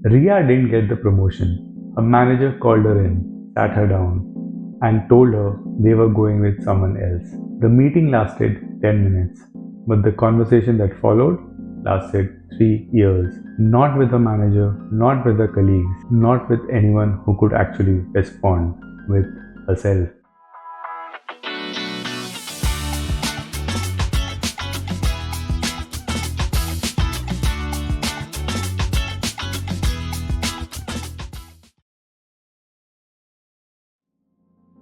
Ria didn't get the promotion. Her manager called her in, sat her down, and told her they were going with someone else. The meeting lasted 10 minutes, but the conversation that followed lasted 3 years. Not with the manager, not with the colleagues, not with anyone who could actually respond, with herself.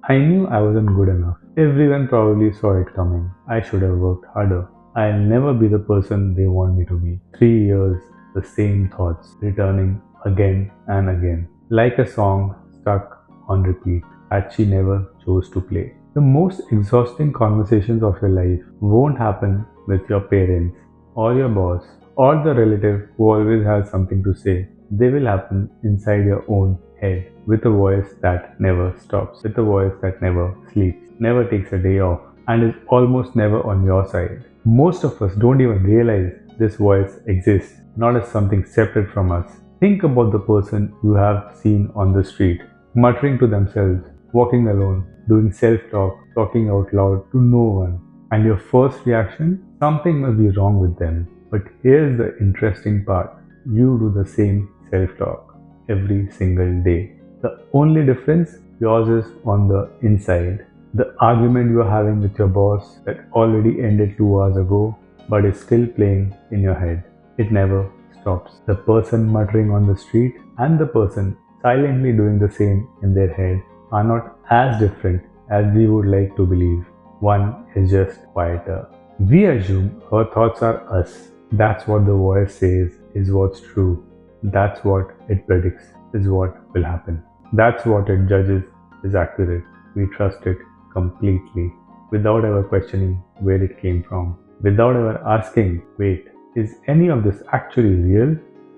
I knew I wasn't good enough. Everyone probably saw it coming. I should have worked harder. I'll never be the person they want me to be. 3 years, the same thoughts, returning again and again. Like a song stuck on repeat that she never chose to play. The most exhausting conversations of your life won't happen with your parents or your boss or the relative who always has something to say. They will happen inside your own head with a voice that never stops, with a voice that never sleeps, never takes a day off, and is almost never on your side. Most of us don't even realize this voice exists, not as something separate from us. Think about the person you have seen on the street, muttering to themselves, walking alone, doing self talk, talking out loud to no one. And your first reaction? Something must be wrong with them. But here's the interesting part, you do the same self talk every single day. The only difference, yours is on the inside. The argument you are having with your boss that already ended 2 hours ago but is still playing in your head. It never stops. The person muttering on the street and the person silently doing the same in their head are not as different as we would like to believe. One is just quieter. We assume our thoughts are us. That's what the voice says is what's true. That's what it predicts is what will happen. That's what it judges is accurate. We trust it completely without ever questioning where it came from, without ever asking, wait, is any of this actually real?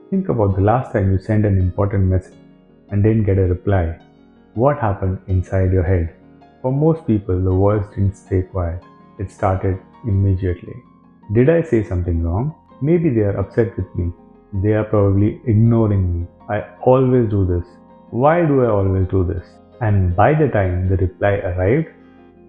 Think about the last time you sent an important message and didn't get a reply. What happened inside your head? For most people, the voice didn't stay quiet. It started immediately. Did I say something wrong? Maybe they are upset with me. They are probably ignoring me. I always do this. Why do I always do this? And by the time the reply arrived,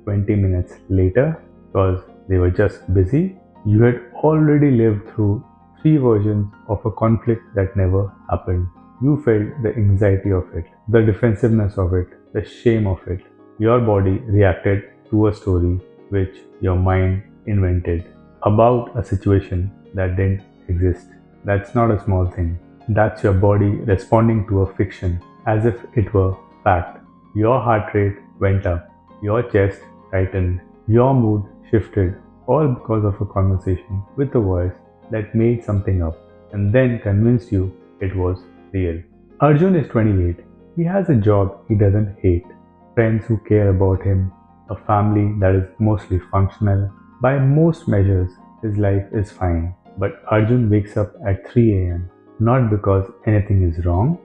20 minutes later, because they were just busy, you had already lived through three versions of a conflict that never happened. You felt the anxiety of it, the defensiveness of it, the shame of it. Your body reacted to a story which your mind invented about a situation that didn't exist. That's not a small thing. That's your body responding to a fiction as if it were fact. Your heart rate went up, your chest tightened, your mood shifted, all because of a conversation with a voice that made something up and then convinced you it was real. Arjun is 28. He has a job he doesn't hate, friends who care about him, a family that is mostly functional. By most measures, his life is fine. But Arjun wakes up at 3 a.m. not because anything is wrong,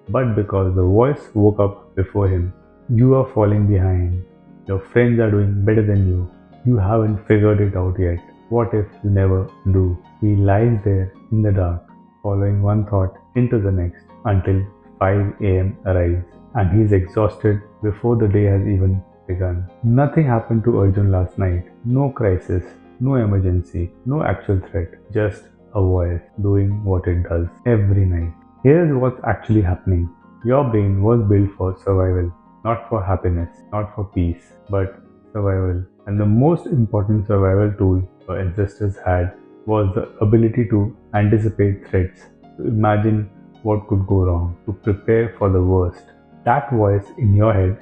but because the voice woke up before him. You are falling behind. Your friends are doing better than you. You haven't figured it out yet. What if you never do? He lies there in the dark, following one thought into the next until 5 a.m. arrives and he is exhausted before the day has even begun. Nothing happened to Arjun last night. No crisis, no emergency, no actual threat, just a voice doing what it does every night. Here's what's actually happening. Your brain was built for survival, not for happiness, not for peace, but survival. And the most important survival tool your ancestors had was the ability to anticipate threats, to imagine what could go wrong, to prepare for the worst. That voice in your head,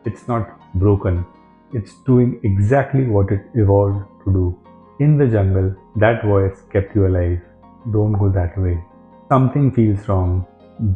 it's not broken. It's doing exactly what it evolved to do. In the jungle, that voice kept you alive. Don't go that way. Something feels wrong.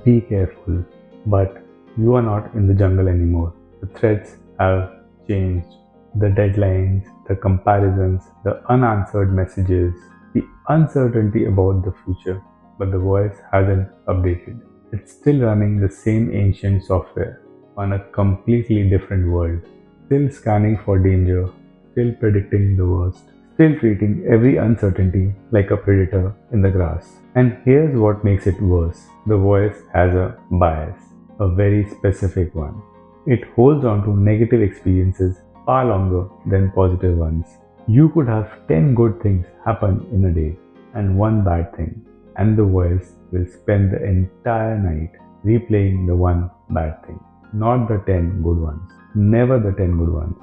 Be careful. But you are not in the jungle anymore. The threats have changed. The deadlines, the comparisons, the unanswered messages, the uncertainty about the future. But the voice hasn't updated. It's still running the same ancient software on a completely different world. Still scanning for danger, still predicting the worst, still treating every uncertainty like a predator in the grass. And here's what makes it worse: the voice has a bias, a very specific one. It holds on to negative experiences far longer than positive ones. You could have 10 good things happen in a day and one bad thing, and the voice will spend the entire night replaying the one bad thing, not the 10 good ones. Never the 10 good ones.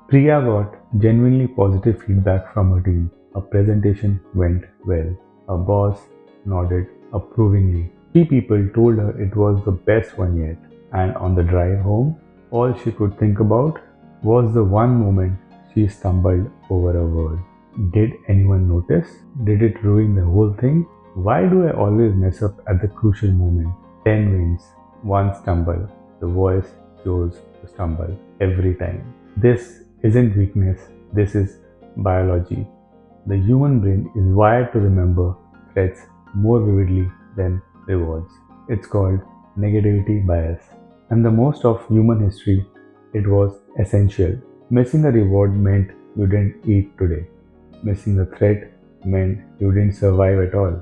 Priya got genuinely positive feedback from her team. A presentation went well. Her boss nodded approvingly. Three people told her it was the best one yet, and on the drive home, all she could think about was the one moment she stumbled over a word. Did anyone notice? Did it ruin the whole thing? Why do I always mess up at the crucial moment? 10 wins, one stumble. The voice chose to stumble every time. This isn't weakness, this is biology. The human brain is wired to remember threats more vividly than rewards. It's called negativity bias. And the most of human history, it was essential. Missing a reward meant you didn't eat today. Missing a threat meant you didn't survive at all.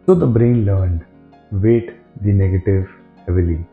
So the brain learned, weight the negative heavily,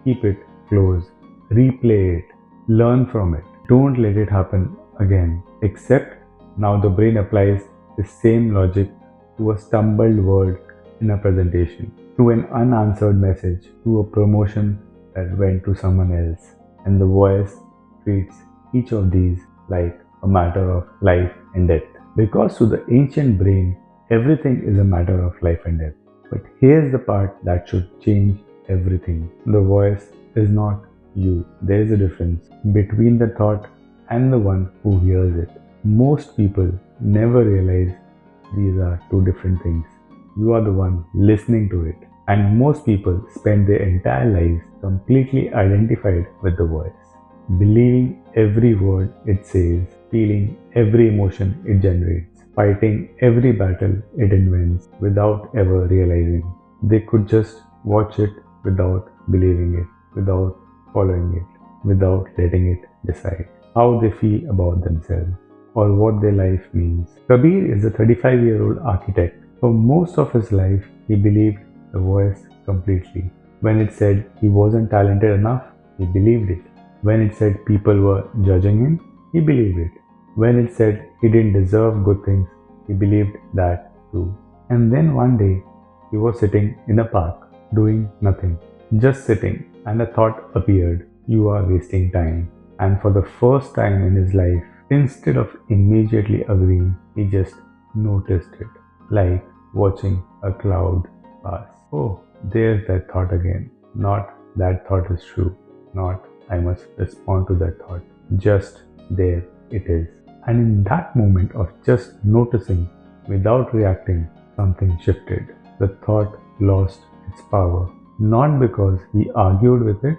keep it close, replay it, learn from it. Don't let it happen again. Except now the brain applies the same logic to a stumbled word in a presentation, to an unanswered message, to a promotion that went to someone else. And the voice treats each of these like a matter of life and death. Because to the ancient brain, everything is a matter of life and death. But here's the part that should change everything. The voice is not you. There is a difference between the thought and the one who hears it. Most people never realize these are two different things. You are the one listening to it. And most people spend their entire lives completely identified with the voice, believing every word it says, feeling every emotion it generates, fighting every battle it invents without ever realizing. They could just watch it without believing it, without following it, without letting it decide how they feel about themselves or what their life means. Kabir is a 35-year-old architect. For most of his life, he believed the voice completely. When it said he wasn't talented enough, he believed it. When it said people were judging him, he believed it. When it said he didn't deserve good things, he believed that too. And then one day, he was sitting in a park, doing nothing, just sitting, and a thought appeared: you are wasting time. And for the first time in his life, instead of immediately agreeing, he just noticed it, like watching a cloud pass. Oh, there's that thought again. Not that thought is true. Not I must respond to that thought. Just there it is. And in that moment of just noticing without reacting, something shifted. The thought lost its power. Not because he argued with it,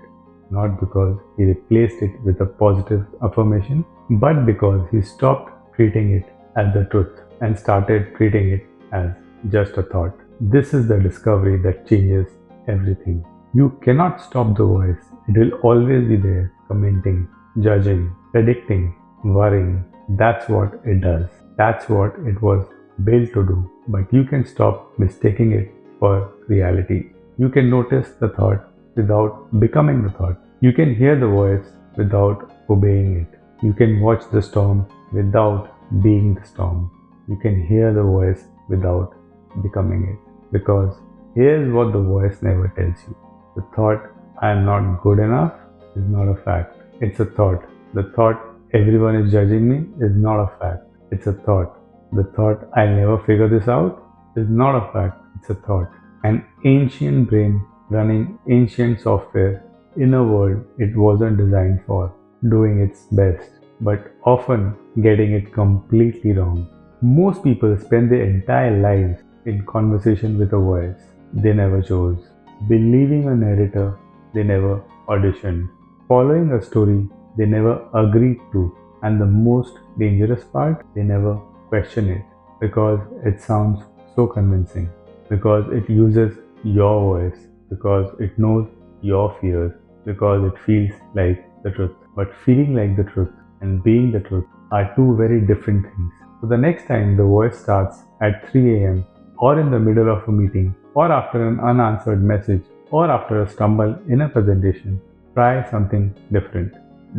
not because he replaced it with a positive affirmation, but because he stopped treating it as the truth and started treating it as just a thought. This is the discovery that changes everything. You cannot stop the voice. It will always be there, commenting, judging, predicting, worrying. That's what it does. That's what it was built to do. But you can stop mistaking it for reality. You can notice the thought without becoming the thought. You can hear the voice without obeying it. You can watch the storm without being the storm. You can hear the voice without becoming it. Because here's what the voice never tells you. The thought, I am not good enough, is not a fact. It's a thought. The thought, everyone is judging me, is not a fact. It's a thought. The thought, I'll never figure this out, is not a fact. It's a thought. An ancient brain running ancient software in a world it wasn't designed for, doing its best, but often getting it completely wrong. Most people spend their entire lives in conversation with a voice they never chose, believing a narrator they never auditioned, following a story they never agreed to, and the most dangerous part, they never question it because it sounds so convincing, because it uses your voice, because it knows your fears, because it feels like the truth. But feeling like the truth and being the truth are two very different things. So the next time the voice starts at 3 a.m., or in the middle of a meeting, or after an unanswered message, or after a stumble in a presentation, try something different.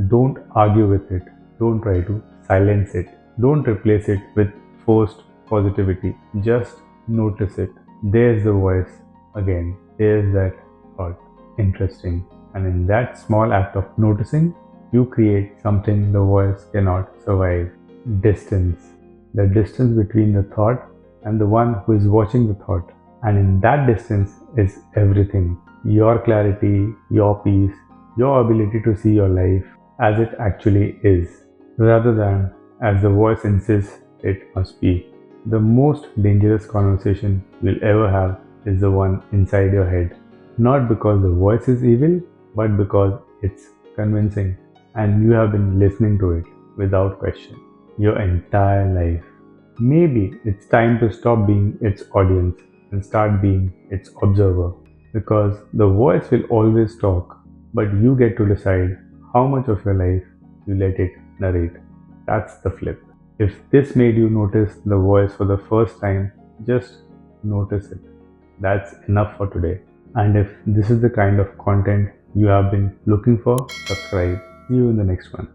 Don't argue with it. Don't try to silence it. Don't replace it with forced positivity. Just notice it. There's the voice again. There's that thought. Interesting. And in that small act of noticing, you create something the voice cannot survive. Distance. The distance between the thought and the one who is watching the thought. And in that distance is everything: your clarity, your peace, your ability to see your life as it actually is, rather than as the voice insists it must be. The most dangerous conversation you'll ever have is the one inside your head. Not because the voice is evil, but because it's convincing and you have been listening to it without question your entire life. Maybe it's time to stop being its audience and start being its observer, because the voice will always talk, but you get to decide how much of your life you let it narrate. That's the flip. If this made you notice the voice for the first time, just notice it. That's enough for today. And if this is the kind of content you have been looking for, subscribe. See you in the next one.